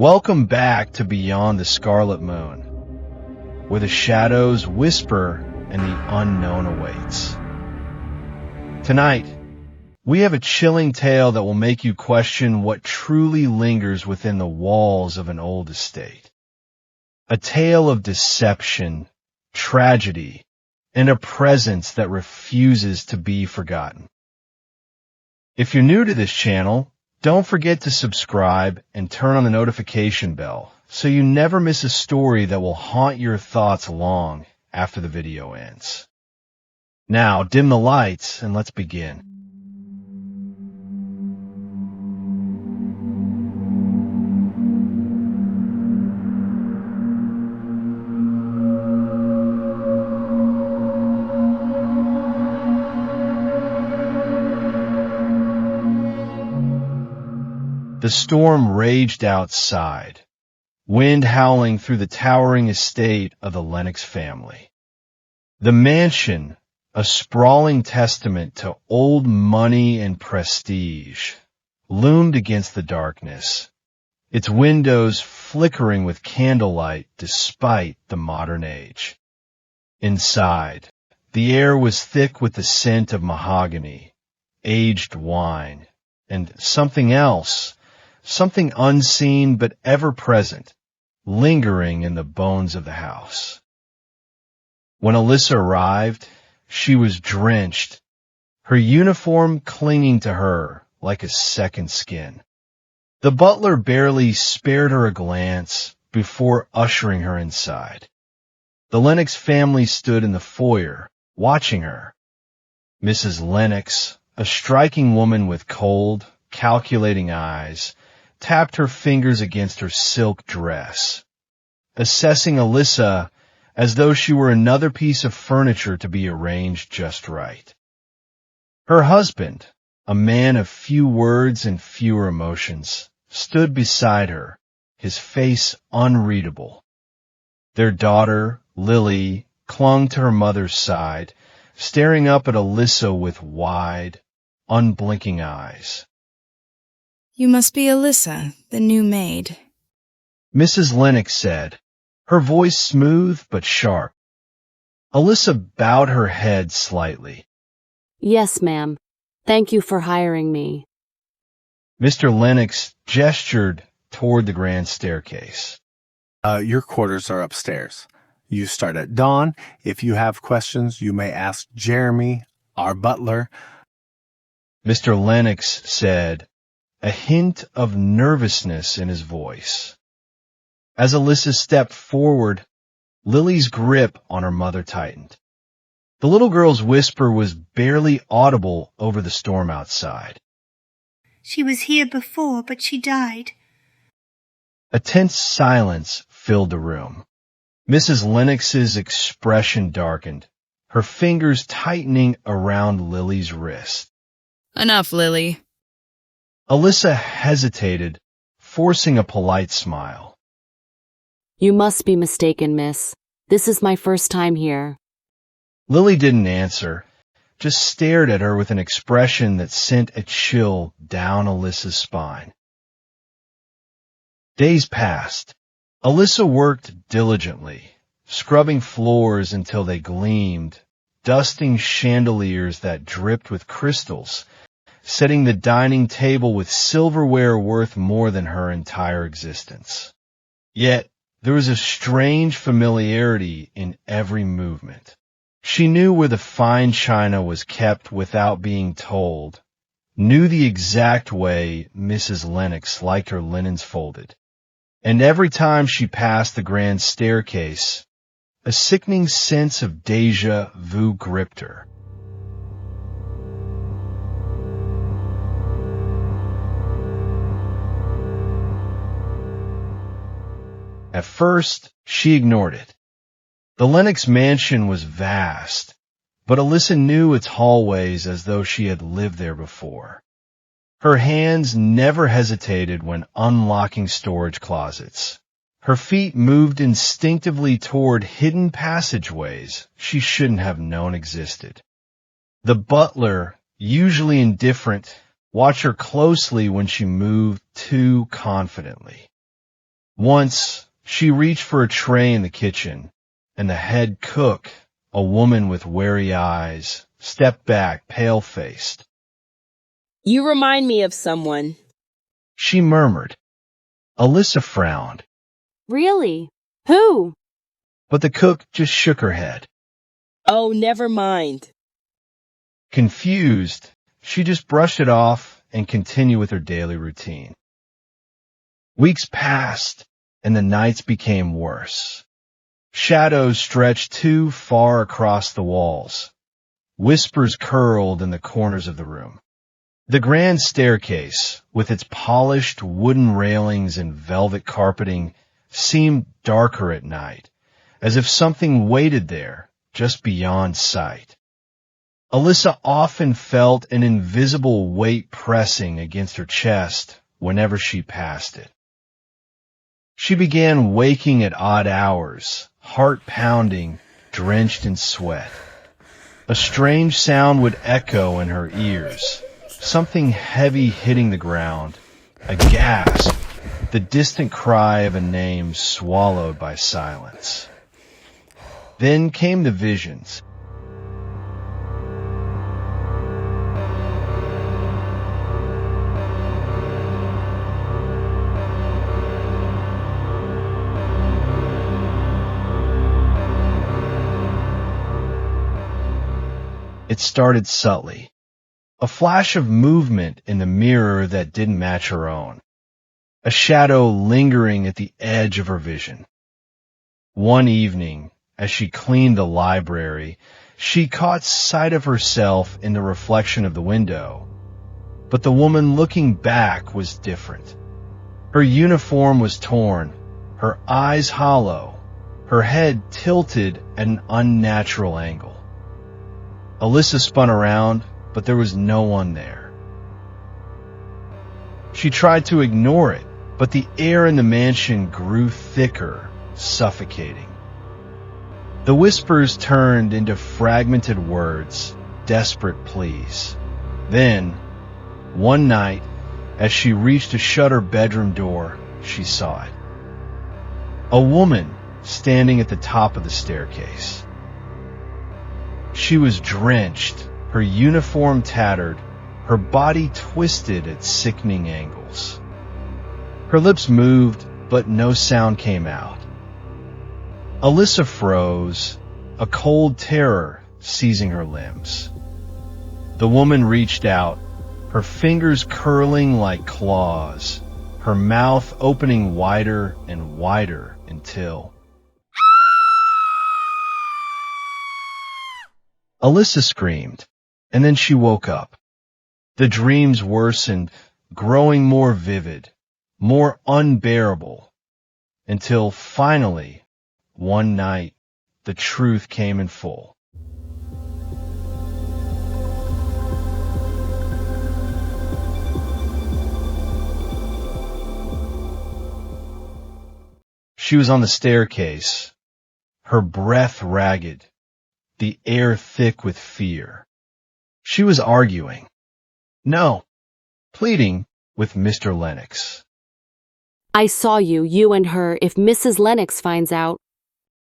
Welcome back to Beyond the Scarlet Moon, where the shadows whisper and the unknown awaits. Tonight, we have a chilling tale that will make you question what truly lingers within the walls of an old estate. A tale of deception, tragedy, and a presence that refuses to be forgotten. If you're new to this channel, don't forget to subscribe and turn on the notification bell so you never miss a story that will haunt your thoughts long after the video ends. Now, dim the lights and let's begin. The storm raged outside, wind howling through the towering estate of the Lennox family. The mansion, a sprawling testament to old money and prestige, loomed against the darkness, its windows flickering with candlelight despite the modern age. Inside, the air was thick with the scent of mahogany, aged wine, and something else. Something unseen but ever-present, lingering in the bones of the house. When Alyssa arrived, she was drenched, her uniform clinging to her like a second skin. The butler barely spared her a glance before ushering her inside. The Lennox family stood in the foyer, watching her. Mrs. Lennox, a striking woman with cold, calculating eyes, tapped her fingers against her silk dress, assessing Alyssa as though she were another piece of furniture to be arranged just right. Her husband, a man of few words and fewer emotions, stood beside her, his face unreadable. Their daughter, Lily, clung to her mother's side, staring up at Alyssa with wide, unblinking eyes. "You must be Alyssa, the new maid," Mrs. Lennox said, her voice smooth but sharp. Alyssa bowed her head slightly. "Yes, ma'am. Thank you for hiring me." Mr. Lennox gestured toward the grand staircase. Your quarters are upstairs. You start at dawn. If you have questions, you may ask Jeremy, our butler. Mr. Lennox said, a hint of nervousness in his voice. As Alyssa stepped forward, Lily's grip on her mother tightened. The little girl's whisper was barely audible over the storm outside. "She was here before, but she died." A tense silence filled the room. Mrs. Lennox's expression darkened, her fingers tightening around Lily's wrist. "Enough, Lily." Alyssa hesitated, forcing a polite smile. "You must be mistaken, miss. This is my first time here." Lily didn't answer, just stared at her with an expression that sent a chill down Alyssa's spine. Days passed. Alyssa worked diligently, scrubbing floors until they gleamed, dusting chandeliers that dripped with crystals, setting the dining table with silverware worth more than her entire existence. Yet, there was a strange familiarity in every movement. She knew where the fine china was kept without being told, knew the exact way Mrs. Lennox liked her linens folded. And every time she passed the grand staircase, a sickening sense of déjà vu gripped her. At first, she ignored it. The Lennox Mansion was vast, but Alyssa knew its hallways as though she had lived there before. Her hands never hesitated when unlocking storage closets. Her feet moved instinctively toward hidden passageways she shouldn't have known existed. The butler, usually indifferent, watched her closely when she moved too confidently. Once, she reached for a tray in the kitchen, and the head cook, a woman with wary eyes, stepped back, pale-faced. You remind me of someone. She murmured. Alyssa frowned, Really? Who? but the cook just shook her head. Oh, never mind. Confused, she just brushed it off and continued with her daily routine. Weeks passed, and the nights became worse. Shadows stretched too far across the walls. Whispers curled in the corners of the room. The grand staircase, with its polished wooden railings and velvet carpeting, seemed darker at night, as if something waited there, just beyond sight. Alyssa often felt an invisible weight pressing against her chest whenever she passed it. She began waking at odd hours, heart pounding, drenched in sweat. A strange sound would echo in her ears, something heavy hitting the ground, a gasp, the distant cry of a name swallowed by silence. Then came the visions. It started subtly. A flash of movement in the mirror that didn't match her own. A shadow lingering at the edge of her vision. One evening, as she cleaned the library, she caught sight of herself in the reflection of the window. But the woman looking back was different. Her uniform was torn, her eyes hollow, her head tilted at an unnatural angle. Alyssa spun around, but there was no one there. She tried to ignore it, but the air in the mansion grew thicker, suffocating. The whispers turned into fragmented words, desperate pleas. Then, one night, as she reached to shut her bedroom door, she saw it. A woman standing at the top of the staircase. She was drenched, her uniform tattered, her body twisted at sickening angles. Her lips moved, but no sound came out. Alyssa froze, a cold terror seizing her limbs. The woman reached out, her fingers curling like claws, her mouth opening wider and wider until... Alyssa screamed, and then she woke up. The dreams worsened, growing more vivid, more unbearable, until finally, one night, the truth came in full. She was on the staircase, her breath ragged, the air thick with fear. She was arguing. No, pleading with Mr. Lennox. I saw you and her, if Mrs. Lennox finds out.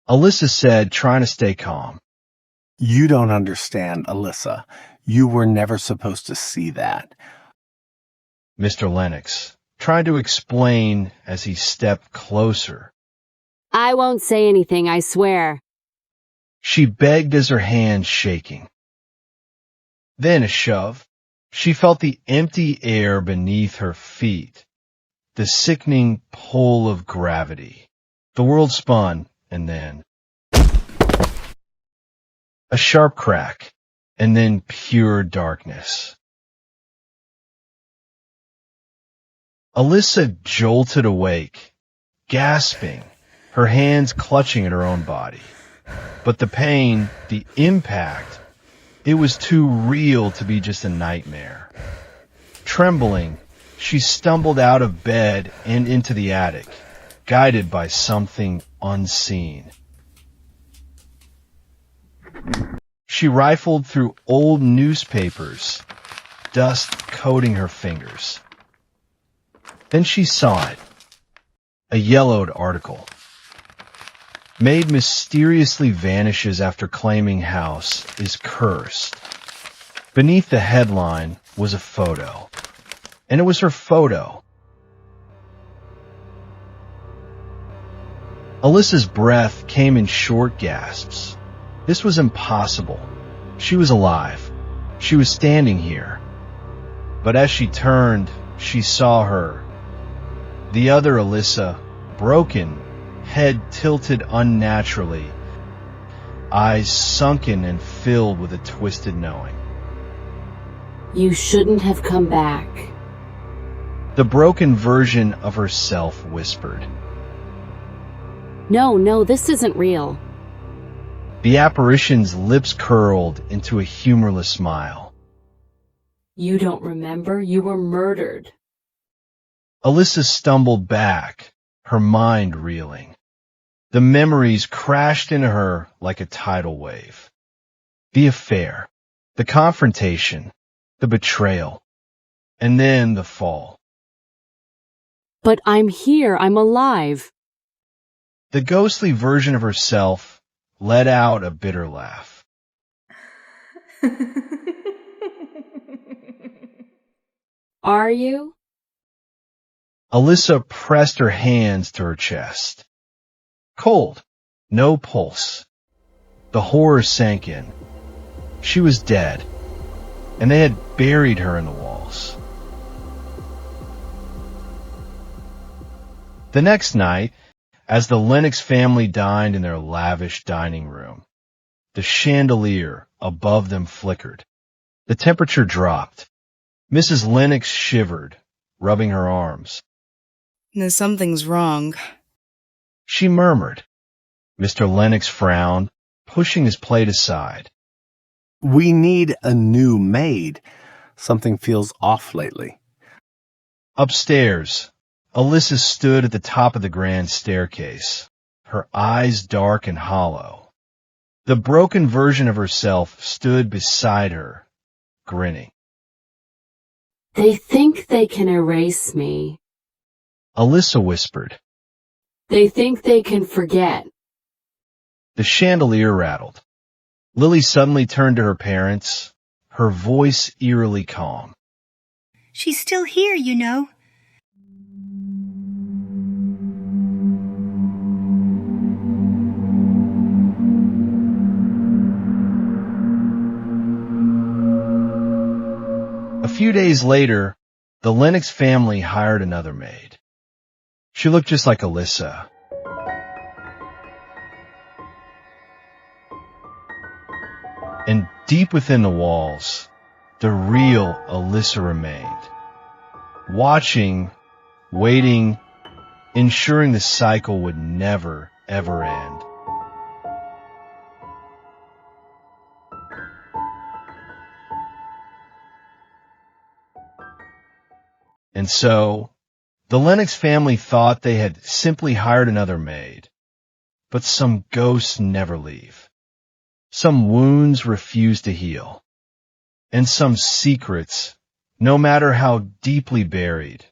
Alyssa said, trying to stay calm. You don't understand, Alyssa. You were never supposed to see that. Mr. Lennox tried to explain as he stepped closer. I won't say anything, I swear. She begged as her hands shaking. Then a shove. She felt the empty air beneath her feet, the sickening pull of gravity. The world spun, and then a sharp crack, and then pure darkness. Alyssa jolted awake, gasping, her hands clutching at her own body. But the pain, the impact, it was too real to be just a nightmare. Trembling, she stumbled out of bed and into the attic, guided by something unseen. She rifled through old newspapers, dust coating her fingers. Then she saw it. A yellowed article. Maid mysteriously vanishes after claiming house is cursed. Beneath the headline was a photo. And it was her photo. Alyssa's breath came in short gasps. This was impossible. She was alive. She was standing here. But as she turned, she saw her. The other Alyssa, broken, head tilted unnaturally, eyes sunken and filled with a twisted knowing. You shouldn't have come back. The broken version of herself whispered. No, this isn't real. The apparition's lips curled into a humorless smile. You don't remember? You were murdered. Alyssa stumbled back, her mind reeling. The memories crashed into her like a tidal wave. The affair, the confrontation, the betrayal, and then the fall. But I'm here. I'm alive. The ghostly version of herself let out a bitter laugh. Are you? Alyssa pressed her hands to her chest. Cold, no pulse. The horror sank in. She was dead, and they had buried her in the walls. The next night, as the Lennox family dined in their lavish dining room, the chandelier above them flickered. The temperature dropped. Mrs. Lennox shivered, rubbing her arms. Something's wrong. She murmured. Mr. Lennox frowned, pushing his plate aside. We need a new maid. Something feels off lately. Upstairs, Alyssa stood at the top of the grand staircase, her eyes dark and hollow. The broken version of herself stood beside her, grinning. They think they can erase me. Alyssa whispered. They think they can forget. The chandelier rattled. Lily suddenly turned to her parents, her voice eerily calm. She's still here, you know. A few days later, the Lennox family hired another maid. She looked just like Alyssa. And deep within the walls, the real Alyssa remained. Watching, waiting, ensuring the cycle would never, ever end. And so, the Lennox family thought they had simply hired another maid. But some ghosts never leave. Some wounds refuse to heal. And some secrets, no matter how deeply buried,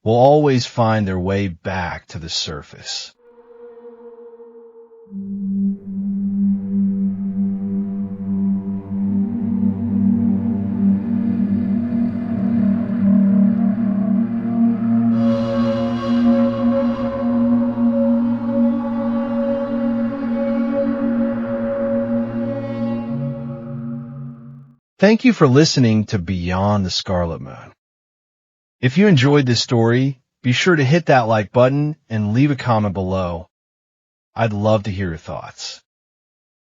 will always find their way back to the surface. Thank you for listening to Beyond the Scarlet Moon. If you enjoyed this story, be sure to hit that like button and leave a comment below. I'd love to hear your thoughts.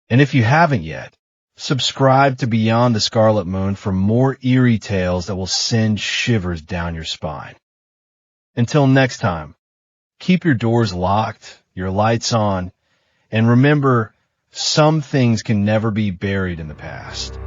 And if you haven't yet, subscribe to Beyond the Scarlet Moon for more eerie tales that will send shivers down your spine. Until next time, keep your doors locked, your lights on, and remember, some things can never be buried in the past.